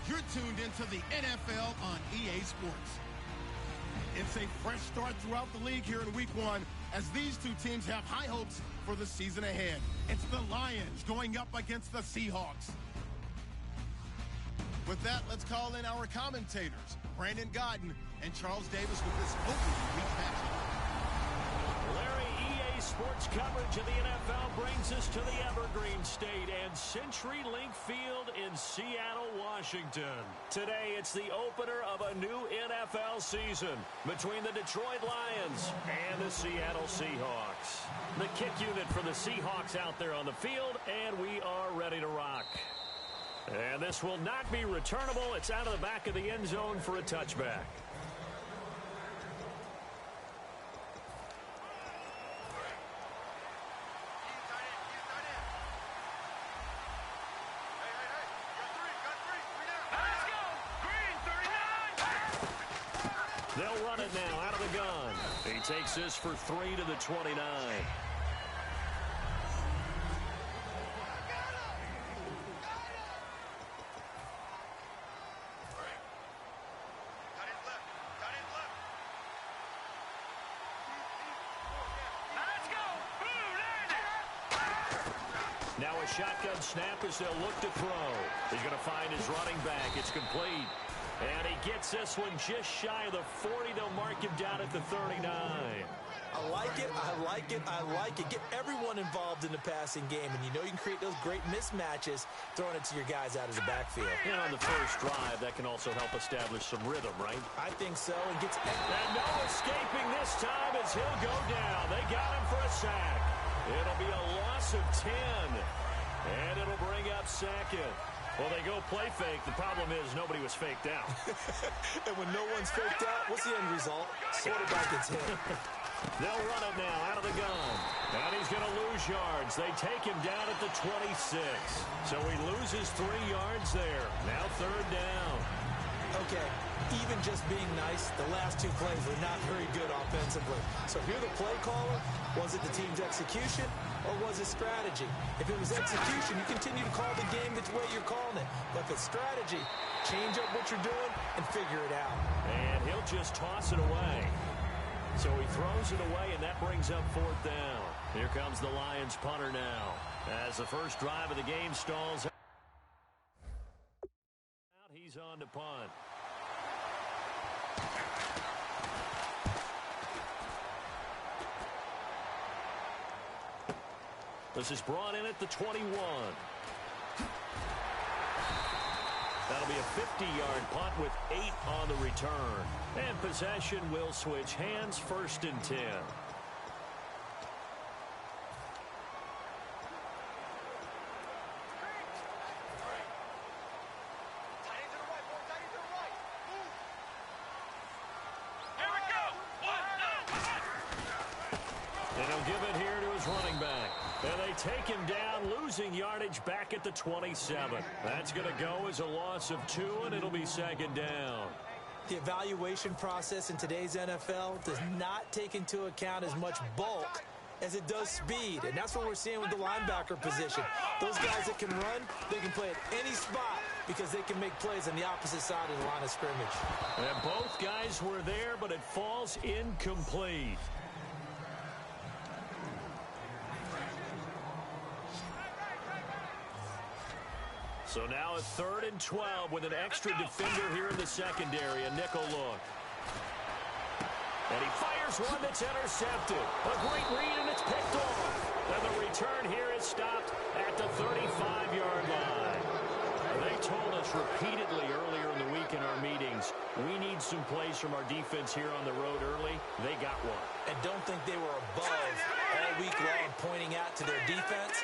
You're tuned into the NFL on EA Sports. It's a fresh start throughout the league here in Week 1 as these two teams have high hopes for the season ahead. It's the Lions going up against the Seahawks. With that, let's call in our commentators, Brandon Godden and Charles Davis, with this opening week matchup. Larry, EA Sports coverage of the NFL brings us to the Evergreen State and CenturyLink Field in Seattle, Washington. Today, it's the opener of a new NFL season between the Detroit Lions and the Seattle Seahawks. The kick unit for the Seahawks out there on the field, and we are ready to rock. And this will not be returnable. It's out of the back of the end zone for a touchback. They'll run it now out of the gun. He takes this for 3 to the 29. Now a shotgun snap as they'll look to throw. He's going to find his running back. It's complete. And he gets this one just shy of the 40. They'll mark him down at the 39. I like it. I like it. I like it. Get everyone involved in the passing game. And you know you can create those great mismatches throwing it to your guys out of the backfield. And on the first drive, that can also help establish some rhythm, right? I think so. And no escaping this time as he'll go down. They got him for a sack. It'll be a loss of 10. And it'll bring up second. Well, they go play fake. The problem is nobody was faked out. And when no one's faked out, what's the end result? Quarterback gets hit. They'll run it now out of the gun. And he's going to lose yards. They take him down at the 26. So he loses 3 yards there. Now third down. Okay, even just being nice, the last 2 plays were not very good offensively. So if you're the play caller, was it the team's execution or was it strategy? If it was execution, you continue to call the game the way you're calling it. But if it's strategy, change up what you're doing and figure it out. And he'll just toss it away. So he throws it away, and that brings up fourth down. Here comes the Lions punter now. As the first drive of the game stalls out, he's on to punt. This is brought in at the 21. That'll be a 50-yard punt with 8 on the return. And possession will switch hands, first and 10. And he'll give it here to his running back. And they take him down, losing yardage back at the 27. That's going to go as a loss of 2, and it'll be second down. The evaluation process in today's NFL does not take into account as much bulk as it does speed. And that's what we're seeing with the linebacker position. Those guys that can run, they can play at any spot because they can make plays on the opposite side of the line of scrimmage. And both guys were there, but it falls incomplete. So now a 3rd and 12 with an extra defender here in the secondary, a nickel look. And he fires one that's intercepted. A great read, and it's picked off. And the return here is stopped at the 35-yard line. They told us repeatedly earlier in the week in our meetings, we need some plays from our defense here on the road early. They got one. And don't think they were above all week long pointing out to their defense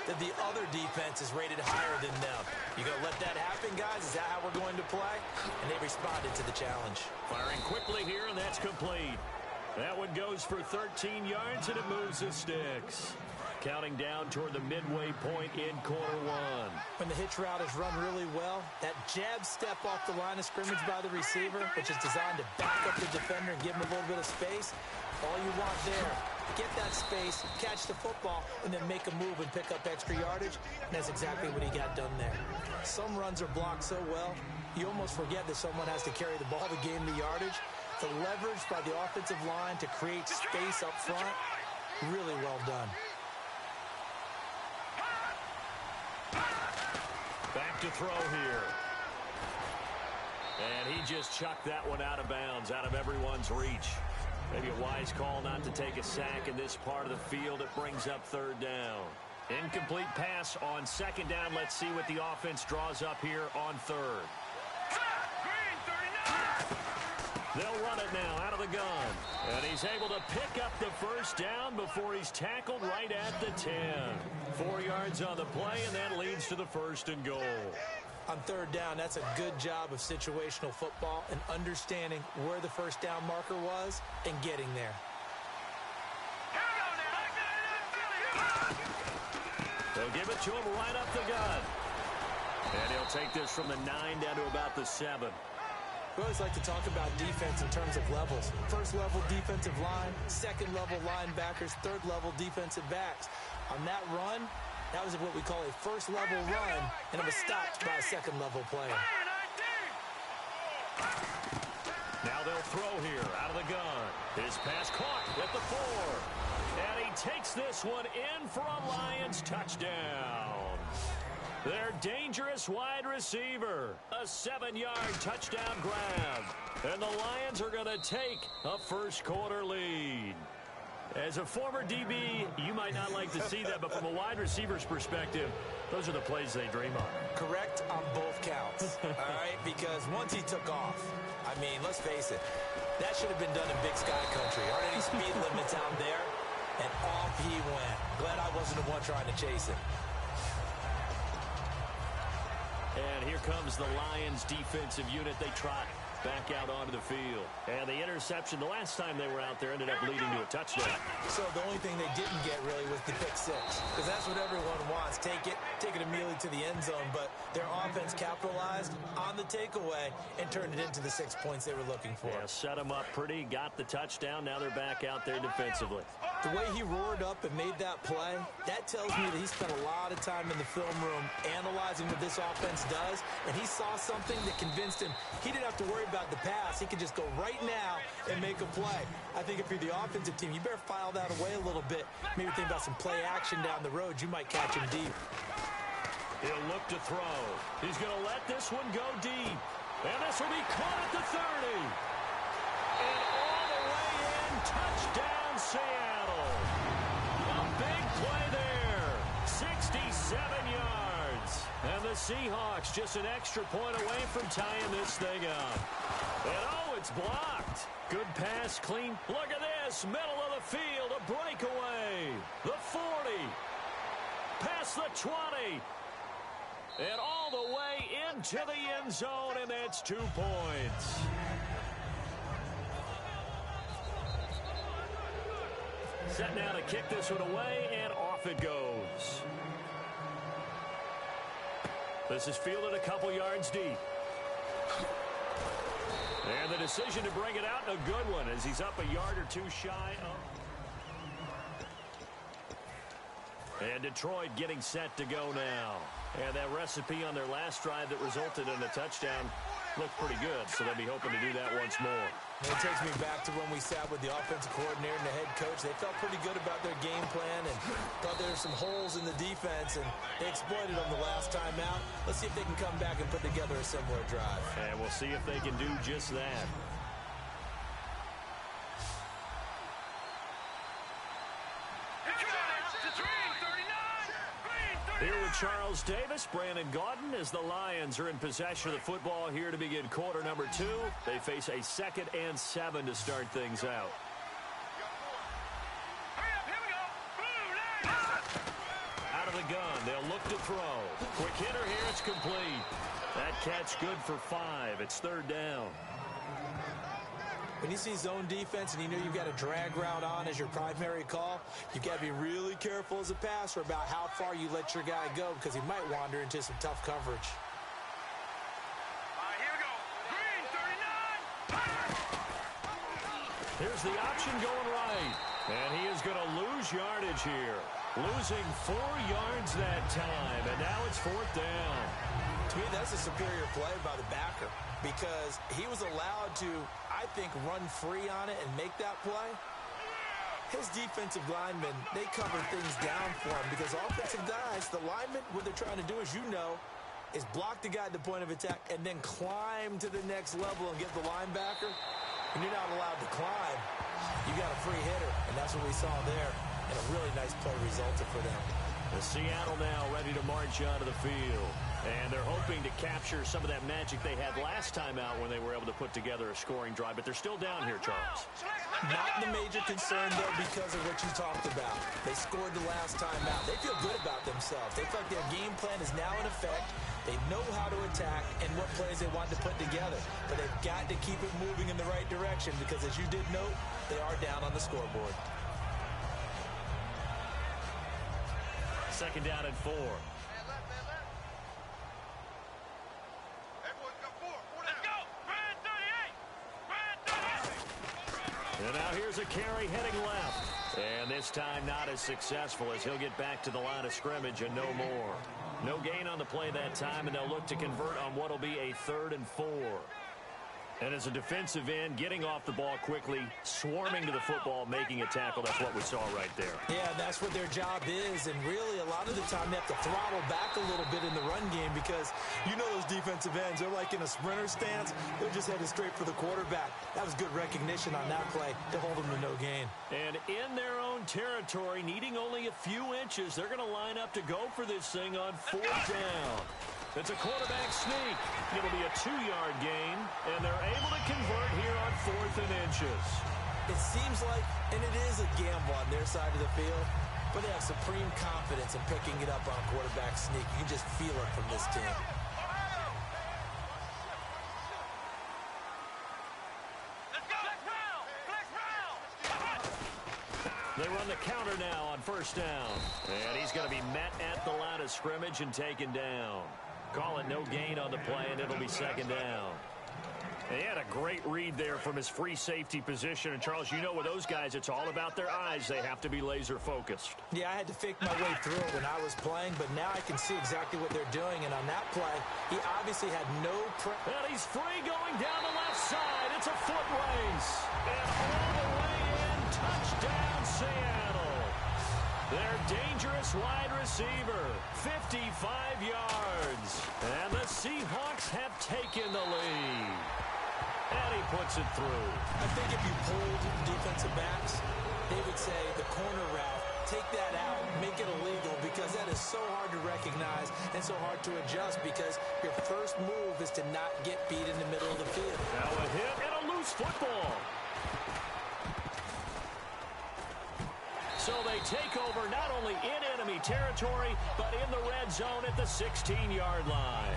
that the other defense is rated higher than them. You going to let that happen, guys? Is that how we're going to play? And they responded to the challenge. Firing quickly here, and that's complete. That one goes for 13 yards, and it moves the sticks. Counting down toward the midway point in quarter 1. When the hitch route is run really well, that jab step off the line of scrimmage by the receiver, which is designed to back up the defender and give him a little bit of space, all you want there get that space, catch the football, and then make a move and pick up extra yardage. And that's exactly what he got done there. Some runs are blocked so well, you almost forget that someone has to carry the ball to gain the yardage. The leverage by the offensive line to create space up front, really well done. Back to throw here. And he just chucked that one out of bounds, out of everyone's reach. Maybe a wise call not to take a sack in this part of the field. It brings up third down. Incomplete pass on second down. Let's see what the offense draws up here on third. They'll run it now out of the gun. And he's able to pick up the first down before he's tackled right at the 10. 4 yards on the play, and that leads to the first and goal. On third down, that's a good job of situational football and understanding where the first down marker was and getting there. They'll give it to him right up the gut. And he'll take this from the 9 down to about the 7. We always like to talk about defense in terms of levels. First level defensive line, second level linebackers, third level defensive backs. On that run, that was what we call a first level run, and it was stopped by a second level player. Now they'll throw here out of the gun. His pass caught at the 4. And he takes this one in for a Lions touchdown. Their dangerous wide receiver. A 7-yard touchdown grab. And the Lions are going to take a first quarter lead. As a former DB, you might not like to see that, but from a wide receiver's perspective, those are the plays they dream of. Correct on both counts, all right? Because once he took off, I mean, let's face it, that should have been done in Big Sky Country. Aren't any speed limits out there? And off he went. Glad I wasn't the one trying to chase him. And here comes the Lions defensive unit. They trot back out onto the field. And the interception, the last time they were out there, ended up leading to a touchdown. So the only thing they didn't get really was the pick six, because that's what everyone wants. Take it immediately to the end zone. But their offense capitalized on the takeaway and turned it into the 6 points they were looking for. Yeah, set them up pretty, got the touchdown. Now they're back out there defensively. The way he roared up and made that play, that tells me that he spent a lot of time in the film room analyzing what this offense does, and he saw something that convinced him he didn't have to worry about the pass. He could just go right now and make a play. I think if you're the offensive team, you better file that away a little bit. Maybe think about some play action down the road. You might catch him deep. He'll look to throw. He's going to let this one go deep. And this will be caught at the 30. And all the way in, touchdown Seattle. A big play there. 67 yards. And the Seahawks just an extra point away from tying this thing up. And oh, it's blocked. Good pass, clean. Look at this. Middle of the field, a breakaway. The 40. Past the 20. And all the way into the end zone, and that's 2 points. Set now to kick this one away, and off it goes. This is fielded a couple yards deep. And the decision to bring it out, a good one, as he's up a yard or two shy of. And Detroit getting set to go now. And that recipe on their last drive that resulted in a touchdown looked pretty good, so they'll be hoping to do that once more. And it takes me back to when we sat with the offensive coordinator and the head coach. They felt pretty good about their game plan and thought there were some holes in the defense, and they exploited them the last time out. Let's see if they can come back and put together a similar drive. And we'll see if they can do just that. Here with Charles Davis, Brandon Gaudin, as the Lions are in possession of the football here to begin quarter number 2. They face a 2nd and 7 to start things out. Out of the gun, they'll look to throw. Quick hitter here, it's complete. That catch good for 5. It's third down. When you see zone defense and you know you've got a drag route on as your primary call, you've got to be really careful as a passer about how far you let your guy go, because he might wander into some tough coverage. Here we go. Green, 39. Here's the option going right. And he is going to lose yardage here. Losing 4 yards that time, and now it's 4th down. To me, that's a superior play by the backer because he was allowed to, I think, run free on it and make that play. His defensive linemen, they cover things down for him because offensive guys, the linemen, what they're trying to do, as you know, is block the guy at the point of attack and then climb to the next level and get the linebacker. And you're not allowed to climb. You got a free hitter, and that's what we saw there. And a really nice play resulted for them. The Seattle now ready to march onto the field. And they're hoping to capture some of that magic they had last time out when they were able to put together a scoring drive. But they're still down here, Charles. Not the major concern, though, because of what you talked about. They scored the last time out. They feel good about themselves. They feel like their game plan is now in effect. They know how to attack and what plays they want to put together. But they've got to keep it moving in the right direction because, as you did note, they are down on the scoreboard. 2nd down and 4. And now here's a carry heading left. And this time not as successful as he'll get back to the line of scrimmage and no more. No gain on the play that time, and they'll look to convert on what will be a 3rd and 4. And as a defensive end, getting off the ball quickly, swarming to the football, making a tackle, that's what we saw right there. Yeah, that's what their job is. And really, a lot of the time, they have to throttle back a little bit in the run game because you know those defensive ends, they're like in a sprinter stance. They're just headed straight for the quarterback. That was good recognition on that play to hold them to no gain. And in their own territory, needing only a few inches, they're going to line up to go for this thing on 4th down. It's a quarterback sneak. It'll be a 2-yard gain, and they're able to convert here on 4th and inches. It seems like, and it is a gamble on their side of the field, but they have supreme confidence in picking it up on a quarterback sneak. You can just feel it from this team. They run the counter now on 1st down. And he's going to be met at the line of scrimmage and taken down. Call it no gain on the play, and it'll be 2nd down. He had a great read there from his free safety position. And, Charles, you know with those guys, it's all about their eyes. They have to be laser-focused. Yeah, I had to fake my way through it when I was playing, but now I can see exactly what they're doing. And on that play, he obviously had no pressure. And he's free going down the left side. It's a foot race. And all the way in, touchdown, Seattle. Their dangerous wide receiver, 55 yards. And the Seahawks have taken the lead. And he puts it through. I think if you pulled defensive backs, they would say the corner route, take that out, make it illegal, because that is so hard to recognize and so hard to adjust because your first move is to not get beat in the middle of the field. Now a hit and a loose football. So they take over not only in enemy territory, but in the red zone at the 16-yard line.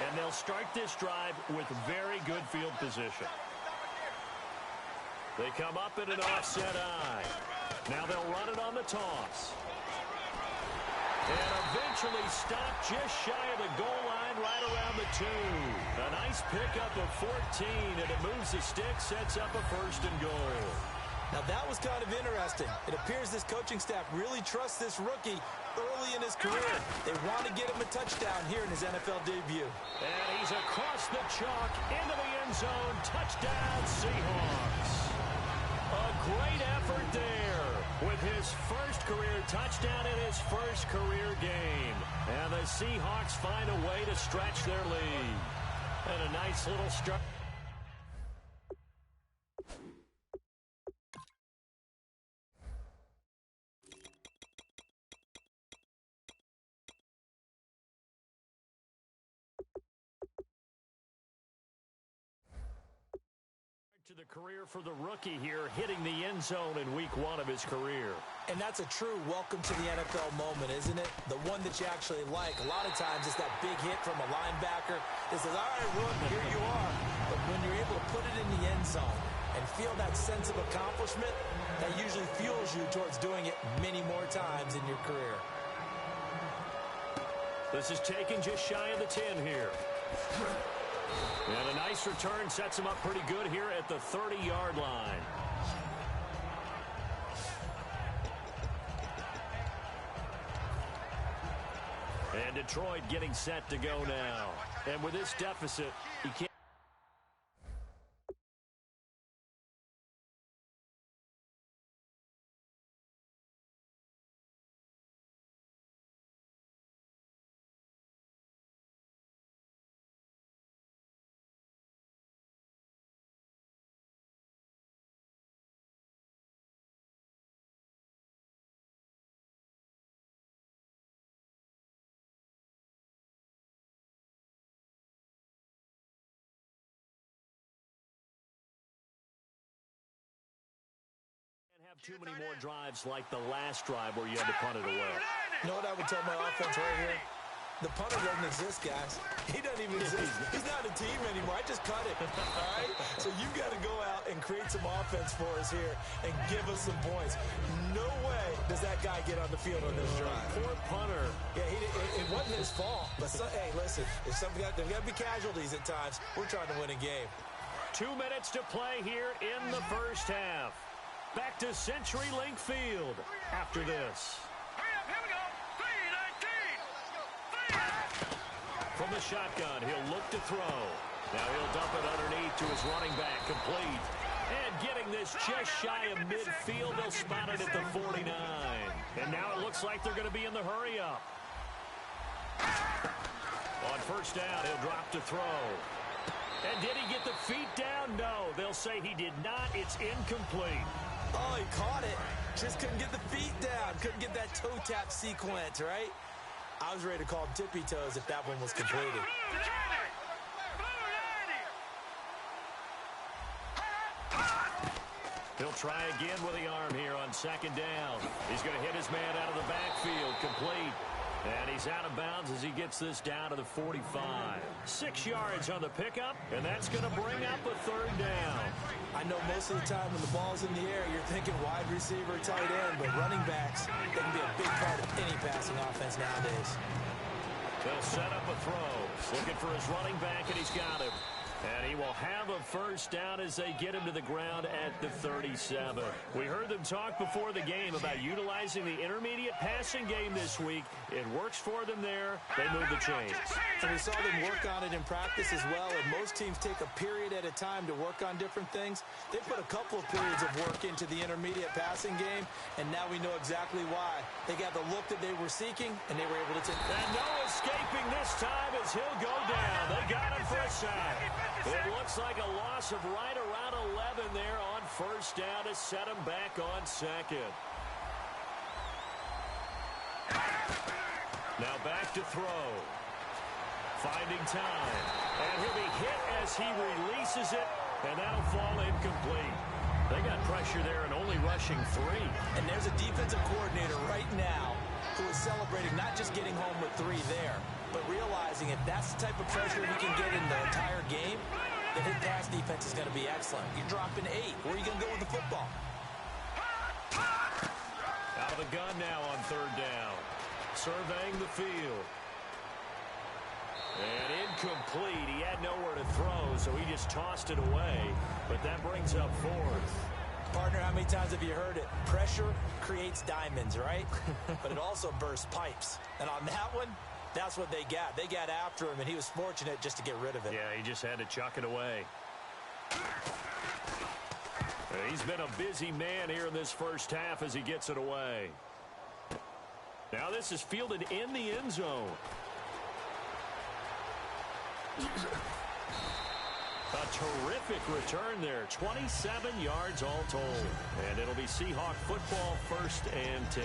And they'll start this drive with very good field position. They come up in an offset eye. Now they'll run it on the toss. And eventually stopped just shy of the goal line right around the 2. A nice pickup of 14, and it moves the stick, sets up a 1st and goal. Now that was kind of interesting. It appears this coaching staff really trusts this rookie early in his career. They want to get him a touchdown here in his NFL debut. And he's across the chalk into the end zone. Touchdown, Seahawks. A great effort there with his first career touchdown in his first career game. And the Seahawks find a way to stretch their lead. And a nice little start. To the career for the rookie here, hitting the end zone in week 1 of his career. And that's a true welcome to the NFL moment, isn't it? The one that you actually like. A lot of times it's that big hit from a linebacker that says, all right, rookie, here you are. But when you're able to put it in the end zone and feel that sense of accomplishment, that usually fuels you towards doing it many more times in your career. This is taken just shy of the 10 here. And a nice return sets him up pretty good here at the 30-yard line. And Detroit getting set to go now. And with this deficit, he can't. Have too many more drives like the last drive where you had to punt it away. You know what I would tell my offense right here? The punter doesn't exist, guys. He doesn't even exist. He's not a team anymore. I just cut it, all right? So you've got to go out and create some offense for us here and give us some points. No way does that guy get on the field on this drive. Poor punter. Yeah, it wasn't his fault. But, hey, listen, there's got to be casualties at times. We're trying to win a game. 2 minutes to play here in the first half. Back to CenturyLink Field after this. Here we go. 3-19. From the shotgun, he'll look to throw. Now he'll dump it underneath to his running back, complete. And getting this just shy of midfield, they'll spot it at the 49. And now it looks like they're going to be in the hurry-up. On first down, he'll drop to throw. And did he get the feet down? No, they'll say he did not. It's incomplete. Oh, he caught it. Just couldn't get the feet down. Couldn't get that toe tap sequence, right? I was ready to call tippy toes if that one was completed. He'll try again with the arm here on second down. He's going to hit his man out of the backfield, complete. And he's out of bounds as he gets this down to the 45. 6 yards on the pickup, and that's going to bring up a third down. I know most of the time when the ball's in the air, you're thinking wide receiver, tight end, but running backs, they can be a big part of any passing offense nowadays. They'll set up a throw. Looking for his running back, and he's got him. And he will have a first down as they get him to the ground at the 37. We heard them talk before the game about utilizing the intermediate passing game this week. It works for them there. They move the chains. And we saw them work on it in practice as well. And most teams take a period at a time to work on different things. They put a couple of periods of work into the intermediate passing game, and now we know exactly why. They got the look that they were seeking, and they were able to take it. And no escaping this time as he'll go down. They got him for a sack. It looks like a loss of right around 11 there on first down to set him back on second. Now back to throw. Finding time. And he'll be hit as he releases it, and that'll fall incomplete. They got pressure there and only rushing 3. And there's a defensive coordinator right now who is celebrating not just getting home with 3 there, but realizing if that's the type of pressure he can get in the entire game, then his pass defense is going to be excellent. You're dropping 8. Where are you going to go with the football? Out of the gun now on third down. Surveying the field. And incomplete. He had nowhere to throw, so he just tossed it away. But that brings up fourth. Partner, how many times have you heard it? Pressure creates diamonds, right? But it also bursts pipes. And on that one, that's what they got. They got after him, and he was fortunate just to get rid of it. Yeah, he just had to chuck it away. He's been a busy man here in this first half as he gets it away. Now this is fielded in the end zone. A terrific return there. 27 yards all told. And it'll be Seahawk football, 1st and 10.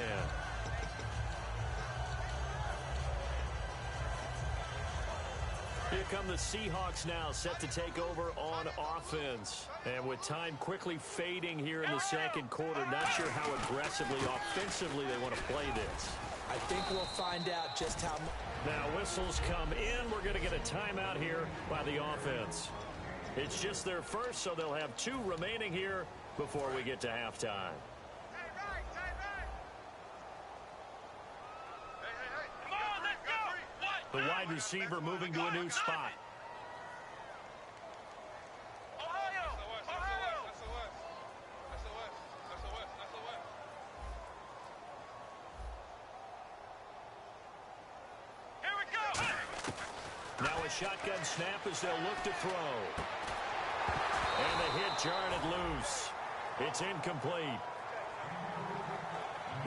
Here come the Seahawks now, set to take over on offense. And with time quickly fading here in the second quarter, not sure how aggressively, offensively they want to play this. I think we'll find out just how much. Now whistles come in. We're going to get a timeout here by the offense. It's just their first, so they'll have 2 remaining here before we get to halftime. The wide receiver moving to a new spot. shotgun snap as they'll look to throw. And the hit jarred it loose. It's incomplete.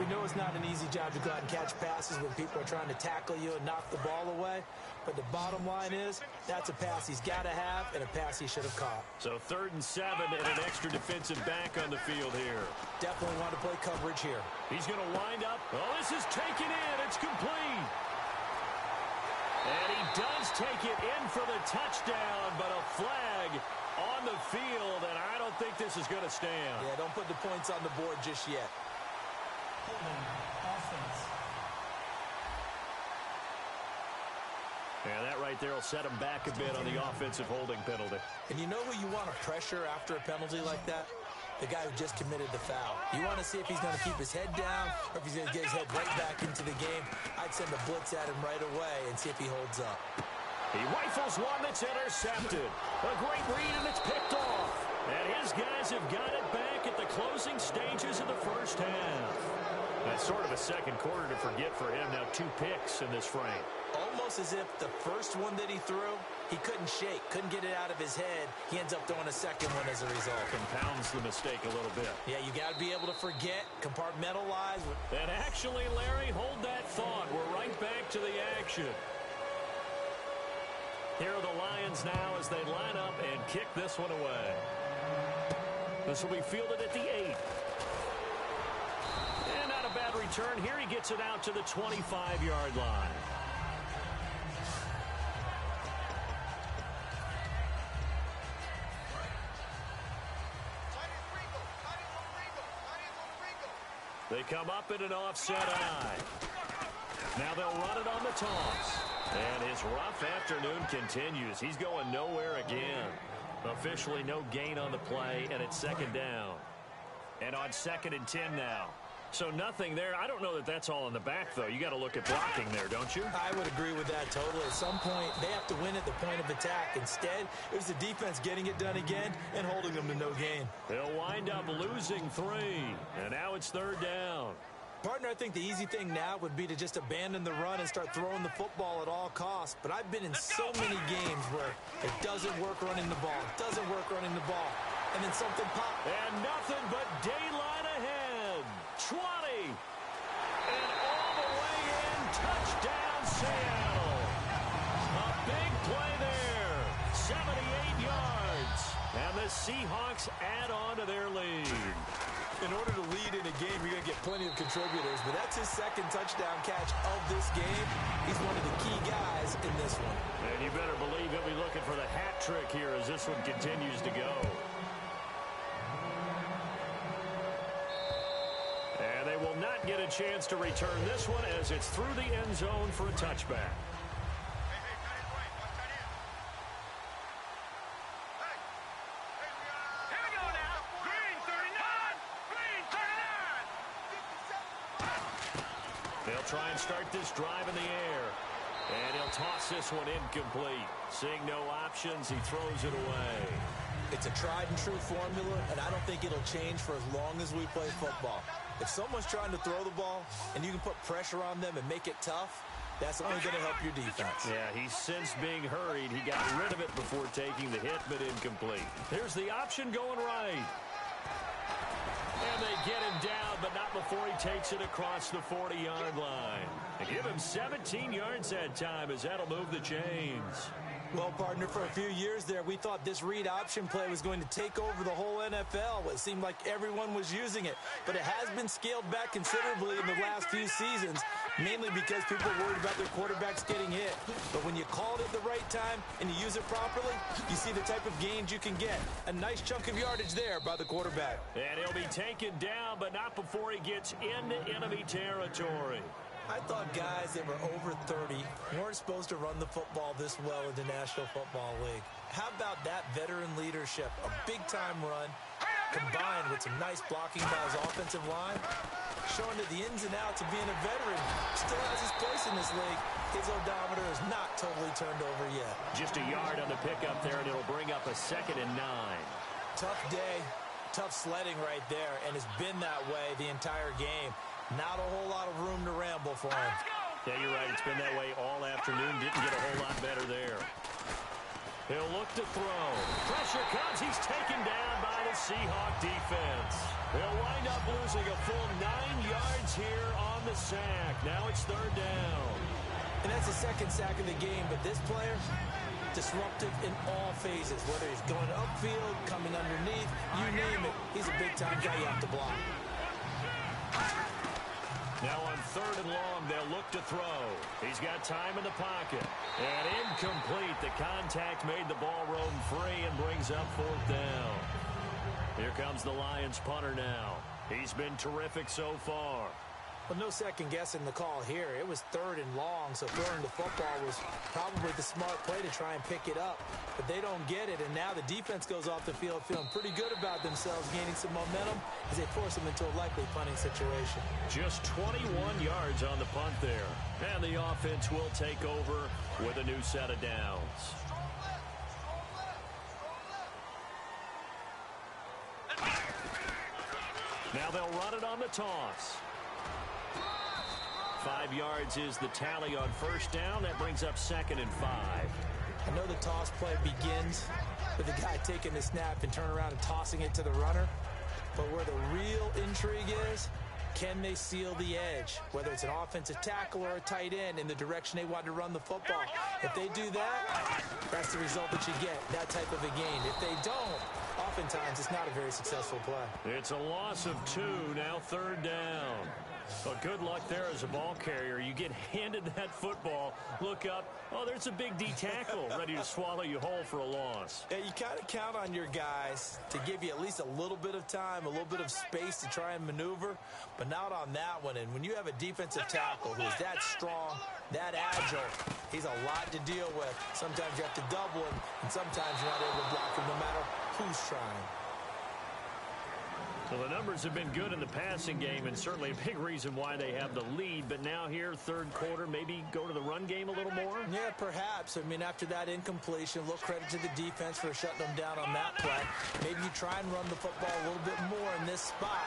We know it's not an easy job to go out and catch passes when people are trying to tackle you and knock the ball away. But the bottom line is, that's a pass he's got to have and a pass he should have caught. So 3rd and 7 and an extra defensive back on the field here. Definitely want to play coverage here. He's going to wind up. Oh, this is taken in. It's complete. And he does take it in for the touchdown, but a flag on the field, and I don't think this is going to stand. Yeah, don't put the points on the board just yet. Offense. Yeah, that right there will set him back a bit on the offensive holding penalty. And you know who you want to pressure after a penalty like that? The guy who just committed the foul. You want to see if he's going to keep his head down or if he's going to get his head right back into the game. I'd send a blitz at him right away and see if he holds up. He rifles one that's intercepted. A great read, and it's picked off. And his guys have got it back at the closing stages of the first half. That's sort of a second quarter to forget for him. Now 2 picks in this frame. Almost as if the first one that he threw, he couldn't shake, couldn't get it out of his head. He ends up throwing a second one as a result. Compounds the mistake a little bit. Yeah, you got to be able to forget, compartmentalize. And actually, Larry, hold that thought. We're right back to the action. Here are the Lions now as they line up and kick this one away. This will be fielded at the 8. And not a bad return. Here he gets it out to the 25-yard line. They come up in an offset eye. Now they'll run it on the toss. And his rough afternoon continues. He's going nowhere again. Officially no gain on the play, and it's 2nd down. And on 2nd and 10 now. So nothing there. I don't know that that's all in the back, though. You got to look at blocking there, don't you? I would agree with that totally. At some point, they have to win at the point of attack. Instead, it was the defense getting it done again and holding them to no gain. They'll wind up losing 3. And now it's 3rd down. Partner, I think the easy thing now would be to just abandon the run and start throwing the football at all costs. But I've been in so many games where it doesn't work running the ball. It doesn't work running the ball. And then something pops. And nothing but daylight ahead. 20. And all the way in. Touchdown, Seattle. A big play there. 78 yards. And the Seahawks add on to their lead. In order to lead in a game, you're going to get plenty of contributors, but that's his 2nd touchdown catch of this game. He's one of the key guys in this one. And you better believe he'll be looking for the hat trick here as this one continues to go. And they will not get a chance to return this one as it's through the end zone for a touchback. They'll try and start this drive in the air. And he'll toss this one incomplete. Seeing no options, he throws it away. It's a tried-and-true formula, and I don't think it'll change for as long as we play football. If someone's trying to throw the ball and you can put pressure on them and make it tough, that's only going to help your defense. Yeah, he's since being hurried. He got rid of it before taking the hit, but incomplete. Here's the option going right. And they get him down, but not before he takes it across the 40-yard line. And give him 17 yards that time as that'll move the chains. Well, partner, for a few years there, we thought this read option play was going to take over the whole NFL. It seemed like everyone was using it, but it has been scaled back considerably in the last few seasons, mainly because people are worried about their quarterbacks getting hit. But when you call it at the right time and you use it properly, you see the type of gains you can get. A nice chunk of yardage there by the quarterback. And he'll be taken down, but not before he gets into enemy territory. I thought guys that were over 30 weren't supposed to run the football this well in the National Football League. How about that veteran leadership? A big-time run combined with some nice blocking by his offensive line, showing that the ins and outs of being a veteran still has his place in this league. His odometer is not totally turned over yet. Just a yard on the pickup there, and it'll bring up a 2nd and 9. Tough day, tough sledding right there, and it's been that way the entire game. Not a whole lot of room to ramble for him. Yeah, you're right. It's been that way all afternoon. Didn't get a whole lot better there. He'll look to throw. Pressure comes. He's taken down by the Seahawks defense. They'll wind up losing a full 9 yards here on the sack. Now it's third down. And that's the second sack of the game, but this player, disruptive in all phases, whether he's going upfield, coming underneath, you name it. He's a big-time guy you have to block. Now on third and long, they'll look to throw. He's got time in the pocket. And incomplete. The contact made the ball roam free and brings up fourth down. Here comes the Lions punter now. He's been terrific so far. Well, no second guessing the call here. It was third and long, so throwing the football was probably the smart play to try and pick it up. But they don't get it, and now the defense goes off the field feeling pretty good about themselves, gaining some momentum as they force them into a likely punting situation. Just 21 yards on the punt there. And the offense will take over with a new set of downs. Now they'll run it on the toss. 5 yards is the tally on first down. That brings up 2nd and 5. I know the toss play begins with the guy taking the snap and turn around and tossing it to the runner. But where the real intrigue is, can they seal the edge? Whether it's an offensive tackle or a tight end in the direction they want to run the football. If they do that, that's the result that you get, that type of a gain. If they don't, oftentimes it's not a very successful play. It's a loss of 2, now third down. Well, good luck there as a ball carrier. You get handed that football, look up, oh, there's a big D tackle ready to swallow you whole for a loss. Yeah, you kind of count on your guys to give you at least a little bit of time, a little bit of space to try and maneuver, but not on that one. And when you have a defensive tackle who's that strong, that agile, he's a lot to deal with. Sometimes you have to double him, and sometimes you're not able to block him no matter who's trying. Well, the numbers have been good in the passing game, and certainly a big reason why they have the lead. But now here, third quarter, maybe go to the run game a little more? Yeah, perhaps. I mean, after that incompletion, a little credit to the defense for shutting them down on that play. Maybe you try and run the football a little bit more in this spot.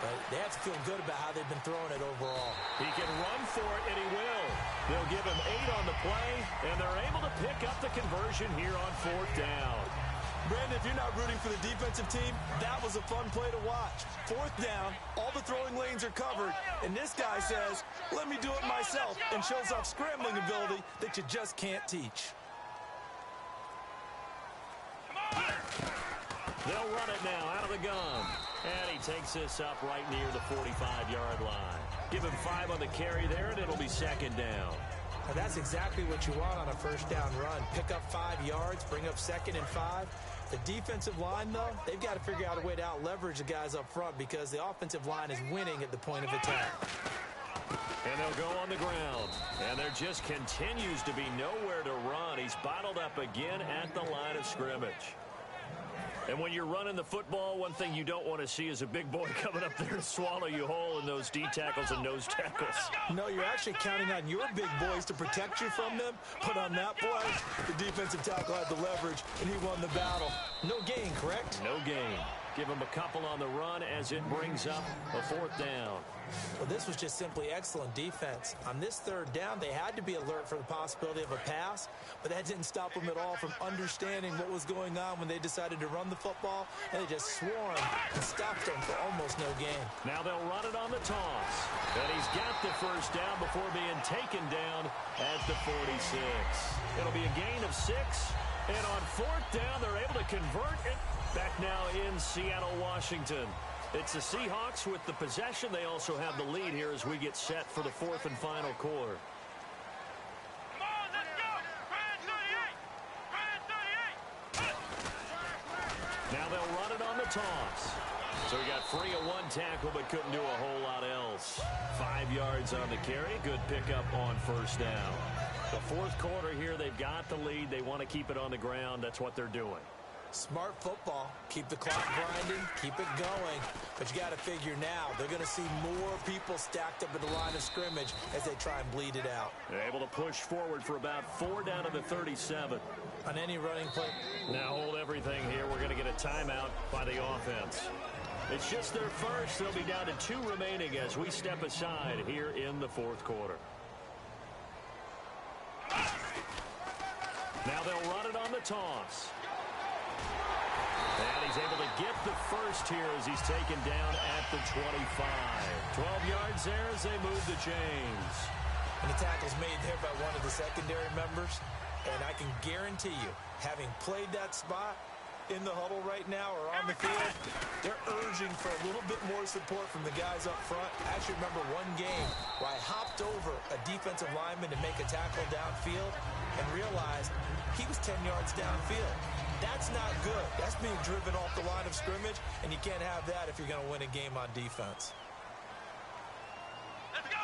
But they have to feel good about how they've been throwing it overall. He can run for it, and he will. They'll give him 8 on the play, and they're able to pick up the conversion here on fourth down. Brandon, if you're not rooting for the defensive team, that was a fun play to watch. Fourth down, all the throwing lanes are covered, and this guy says, let me do it myself, and shows off scrambling ability that you just can't teach. They'll run it now out of the gun. And he takes this up right near the 45-yard line. Give him 5 on the carry there, and it'll be second down. Now that's exactly what you want on a first down run. Pick up 5 yards, bring up 2nd and 5. The defensive line, though, they've got to figure out a way to out-leverage the guys up front because the offensive line is winning at the point of attack. And they'll go on the ground. And there just continues to be nowhere to run. He's bottled up again at the line of scrimmage. And when you're running the football, one thing you don't want to see is a big boy coming up there to swallow you whole in those D tackles and nose tackles. No, you're actually counting on your big boys to protect you from them. But on that play, the defensive tackle had the leverage, and he won the battle. No gain, correct? No gain. Give him a couple on the run as it brings up a fourth down. Well, this was just simply excellent defense. On this third down, they had to be alert for the possibility of a pass, but that didn't stop them at all from understanding what was going on when they decided to run the football, and they just swarmed and stopped them for almost no gain. Now they'll run it on the toss. And he's got the first down before being taken down at the 46. It'll be a gain of 6, and on fourth down, they're able to convert it. Back now in Seattle, Washington. It's the Seahawks with the possession. They also have the lead here as we get set for the fourth and final quarter. Come on, let's go! Brand 38! Now they'll run it on the toss. So he got free of 1 tackle but couldn't do a whole lot else. 5 yards on the carry. Good pickup on first down. The fourth quarter here, they've got the lead. They want to keep it on the ground. That's what they're doing. Smart football. Keep the clock grinding. Keep it going. But you got to figure now, they're going to see more people stacked up at the line of scrimmage as they try and bleed it out. They're able to push forward for about 4 down to the 37. On any running play. Now hold everything here. We're going to get a timeout by the offense. It's just their first. They'll be down to 2 remaining as we step aside here in the fourth quarter. Now they'll run it on the toss. And he's able to get the first here as he's taken down at the 25. 12 yards there as they move the chains. And the tackle's made there by one of the secondary members. And I can guarantee you, having played that spot in the huddle right now or on the field, they're urging for a little bit more support from the guys up front. I actually remember one game where I hopped over a defensive lineman to make a tackle downfield and realized he was 10 yards downfield. That's not good. That's being driven off the line of scrimmage, and you can't have that if you're going to win a game on defense. Let's go.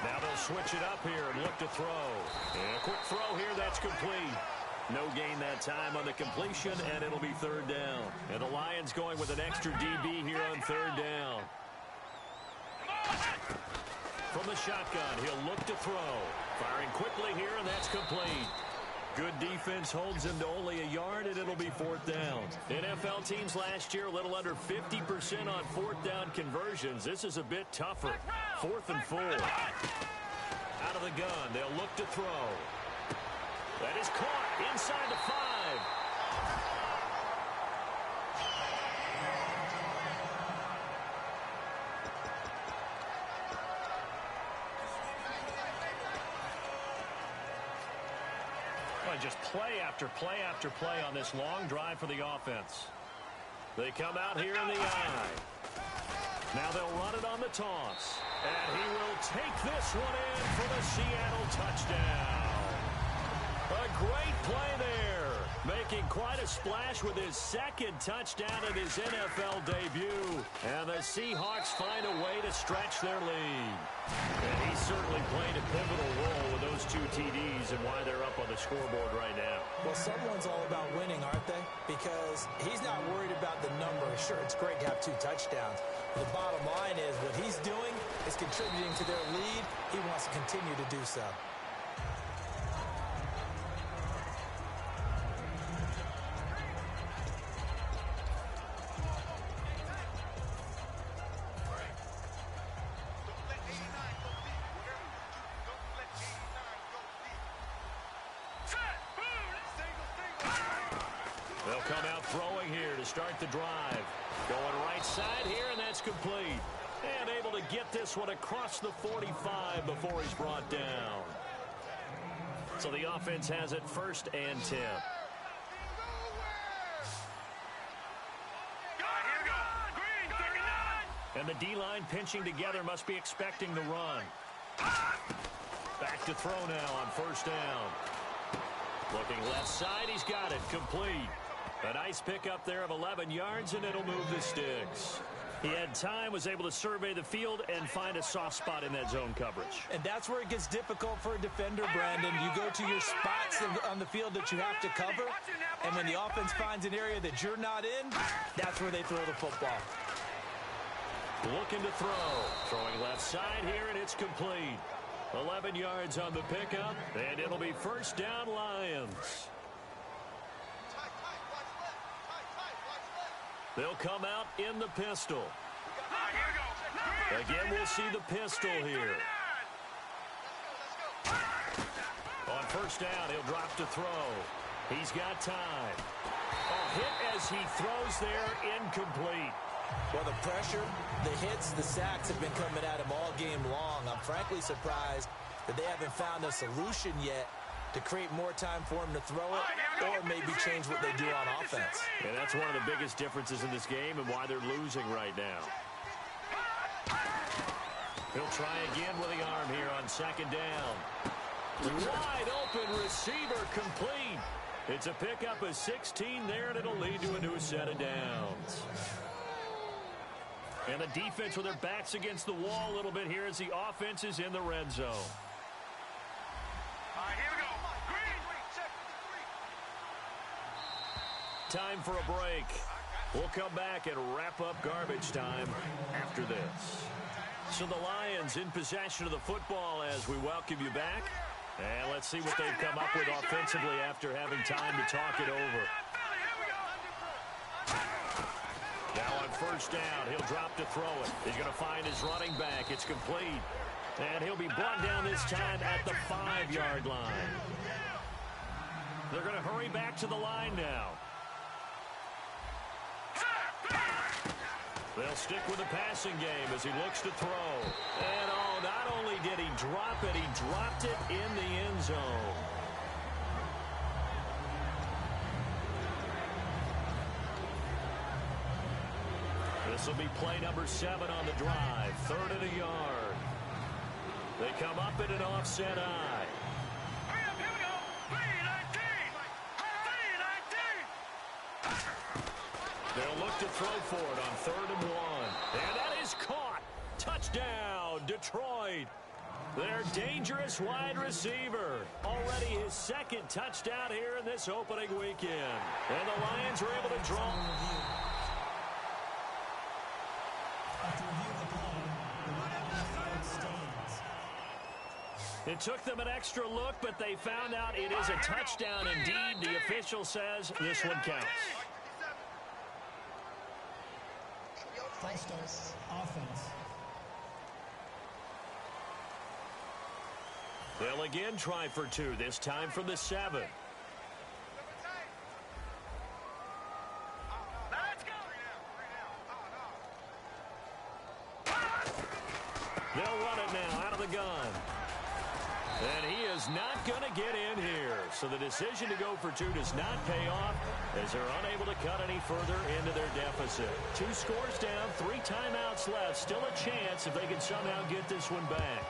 Now they'll switch it up here and look to throw. And a quick throw here, that's complete. No gain that time on the completion, and it'll be third down. And the Lions going with an extra DB here on third down. From the shotgun, he'll look to throw. Firing quickly here, and that's complete. Good defense holds him to only a yard, and it'll be fourth down. NFL teams last year a little under 50% on fourth down conversions. This is a bit tougher. 4th and 4. Out of the gun, they'll look to throw. That is caught inside the 5. Just play after play after play on this long drive for the offense. They come out here in the eye. Now they'll run it on the toss. And he will take this one in for the Seattle touchdown. A great play there. Making quite a splash with his second touchdown in his NFL debut. And the Seahawks find a way to stretch their lead. And he certainly played a pivotal role with those 2 TDs and why they're up on the scoreboard right now. Well, someone's all about winning, aren't they? Because he's not worried about the number. Sure, it's great to have 2 touchdowns. The bottom line is what he's doing is contributing to their lead. He wants to continue to do so. They'll come out throwing here to start the drive. Going right side here, and that's complete. And able to get this one across the 45 before he's brought down. So the offense has it 1st and 10. And the D-line pinching together must be expecting the run. Back to throw now on 1st down. Looking left side, he's got it, complete. A nice pickup there of 11 yards, and it'll move the sticks. He had time, was able to survey the field and find a soft spot in that zone coverage. And that's where it gets difficult for a defender, Brandon. You go to your spots on the field that you have to cover, and when the offense finds an area that you're not in, that's where they throw the football. Looking to throw. Throwing left side here, and it's complete. 11 yards on the pickup, and it'll be 1st down Lions. They'll come out in the pistol. Again, we'll see the pistol here. On 1st down, he'll drop to throw. He's got time. A hit as he throws there, incomplete. Well, the pressure, the hits, the sacks have been coming at him all game long. I'm frankly surprised that they haven't found a solution yet to create more time for him to throw it or maybe change what they do on offense. And that's one of the biggest differences in this game and why they're losing right now. He'll try again with the arm here on 2nd down. Wide open receiver, complete. It's a pickup of 16 there, and it'll lead to a new set of downs. And the defense with their backs against the wall a little bit here as the offense is in the red zone. All right, here we go. Green. Time for a break. We'll come back and wrap up garbage time after this. So the Lions in possession of the football as we welcome you back. And let's see what they've come up with offensively after having time to talk it over. Now on 1st down, he'll drop to throw it. He's going to find his running back. It's complete. And he'll be brought down this time at the 5-yard line. They're going to hurry back to the line now. They'll stick with the passing game as he looks to throw. And, oh, not only did he drop it, he dropped it in the end zone. This will be play number 7 on the drive. 3rd and a yard. They come up in an offset eye. Hurry up, here we go. 3-19. They'll look to throw for it on 3rd and 1. And that is caught. Touchdown, Detroit. Their dangerous wide receiver. Already his 2nd touchdown here in this opening weekend. And the Lions were able to draw. After review of the play, the right on the field stands. It took them an extra look, but they found out it is a touchdown indeed. The official says this one counts. False start, offense. They'll again try for 2, this time from the 7. They'll run it now out of the gun. And he is not going to get in here. So the decision to go for 2 does not pay off as they're unable to cut any further into their deficit. 2 scores down, 3 timeouts left. Still a chance if they can somehow get this one back.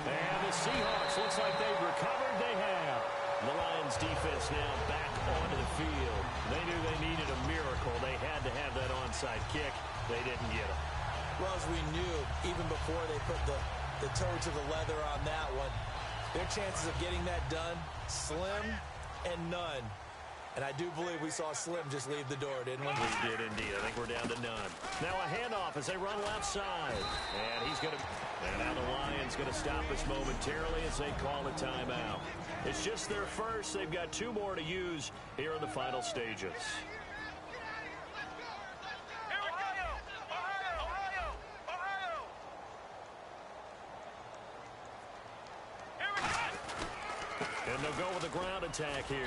And the Seahawks looks like they've recovered. They have. The Lions defense now back onto the field. They knew they needed a miracle. They had to have that onside kick. They didn't get it. Well, as we knew, even before they put the toe to the leather on that one, their chances of getting that done, slim and none. And I do believe we saw Slim just leave the door, didn't we? We did indeed. I think we're down to none. Now a handoff as they run left side. And he's going to... And now the Lions going to stop us momentarily as they call a timeout. It's just their first. They've got 2 more to use here in the final stages. And they'll go with a ground attack here.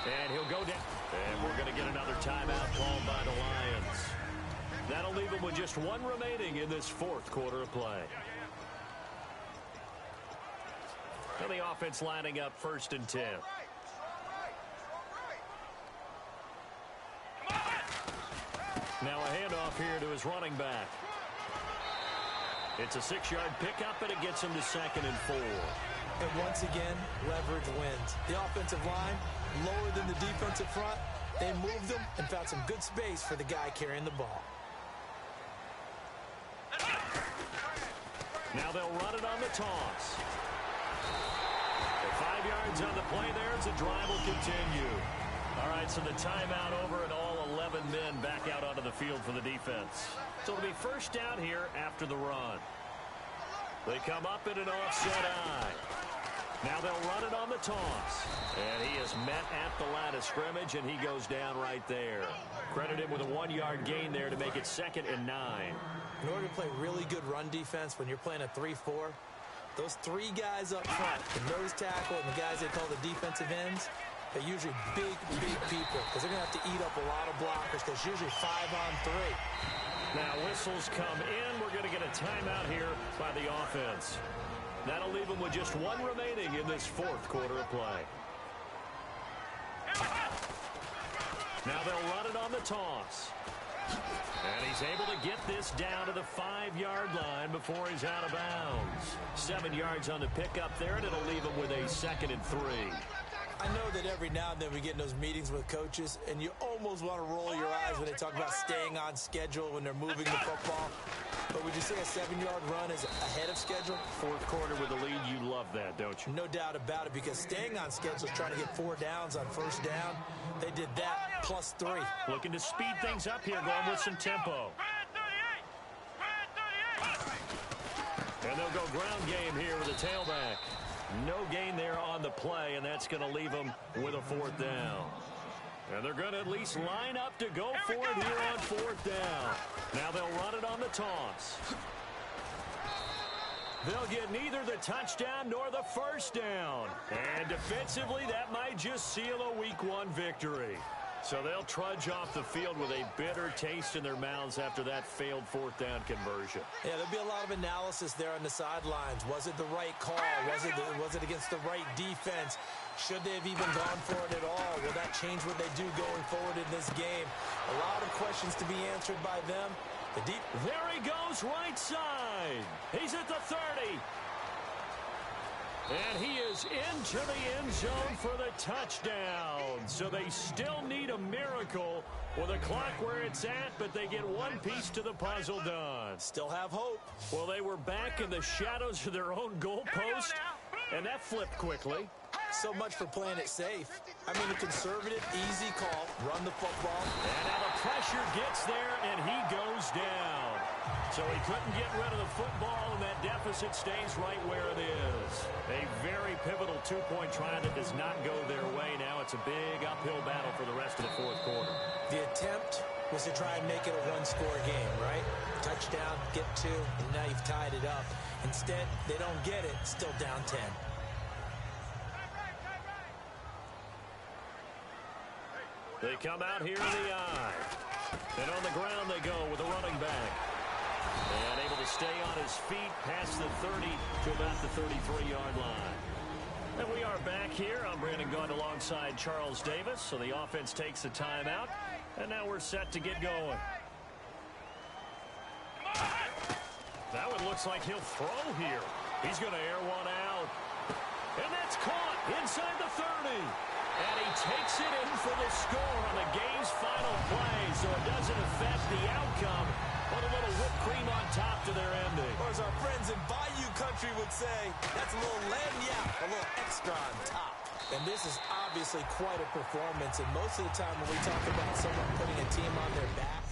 And he'll go down. And we're going to get another timeout called by the Lions. That'll leave them with just 1 remaining in this 4th quarter of play. And the offense lining up 1st and 10. Now a handoff here to his running back. It's a 6-yard pickup, and it gets him to 2nd and 4. And once again, leverage wins. The offensive line, lower than the defensive front. They moved them and found some good space for the guy carrying the ball. Now they'll run it on the toss. 5 yards on the play there as the drive will continue. All right, so the timeout over and all 11 men back out onto the field for the defense. So it'll be 1st down here after the run. They come up in an offset eye. Now they'll run it on the toss. And he is met at the line of scrimmage, and he goes down right there. Credit him with a 1-yard gain there to make it 2nd and 9. In order to play really good run defense when you're playing a 3-4, those 3 guys up front, the nose tackle and the guys they call the defensive ends, they're usually big people because they're going to have to eat up a lot of blockers because usually 5 on 3. Now whistles come in. We're going to get a timeout here by the offense. That'll leave them with just 1 remaining in this 4th quarter of play. Now they'll run it on the toss. And he's able to get this down to the 5-yard line before he's out of bounds. 7 yards on the pickup there, and it'll leave him with a 2nd and 3. I know that every now and then we get in those meetings with coaches, and you almost want to roll your eyes when they talk about staying on schedule when they're moving the football. But would you say a 7-yard run is ahead of schedule? 4th quarter with the lead, you love that, don't you? No doubt about it, because staying on schedule is trying to get 4 downs on 1st down. They did that plus 3. Looking to speed things up here, going with some tempo. And they'll go ground game here with a tailback. No gain there on the play, and that's going to leave them with a 4th down. And they're going to at least line up to go for it here on 4th down. Now they'll run it on the toss. They'll get neither the touchdown nor the first down. And defensively, that might just seal a Week 1 victory. So they'll trudge off the field with a bitter taste in their mouths after that failed fourth down conversion. Yeah, there'll be a lot of analysis there on the sidelines. Was it the right call? Was it against the right defense? Should they have even gone for it at all? Will that change what they do going forward in this game? A lot of questions to be answered by them. There he goes, right side. He's at the 30. And he is into the end zone for the touchdown. So they still need a miracle with a clock where it's at, but they get one piece to the puzzle done. Still have hope. Well, they were back in the shadows of their own goalpost, and that flipped quickly. So much for playing it safe. I mean, a conservative, easy call, run the football. And now the pressure gets there, and he goes down. So he couldn't get rid of the football, and that deficit stays right where it is. A very pivotal two-point try that does not go their way. Now it's a big uphill battle for the rest of the fourth quarter. The attempt was to try and make it a one-score game, right? Touchdown, get two, and now you've tied it up. Instead, they don't get it, still down 10. They come out here in the eye. And on the ground they go with a running back. And able to stay on his feet past the 30 to about the 33-yard line. And we are back here. I'm Brandon Gunn alongside Charles Davis. So the offense takes the timeout. And now we're set to get going. That one looks like he'll throw here. He's going to air one out. And that's caught inside the 30. And he takes it in for the score on the game's final play, so it doesn't affect the outcome, but a little whipped cream on top to their ending. Or as our friends in Bayou Country would say, that's a little lagniappe, a little extra on top. And this is obviously quite a performance, and most of the time when we talk about someone putting a team on their back,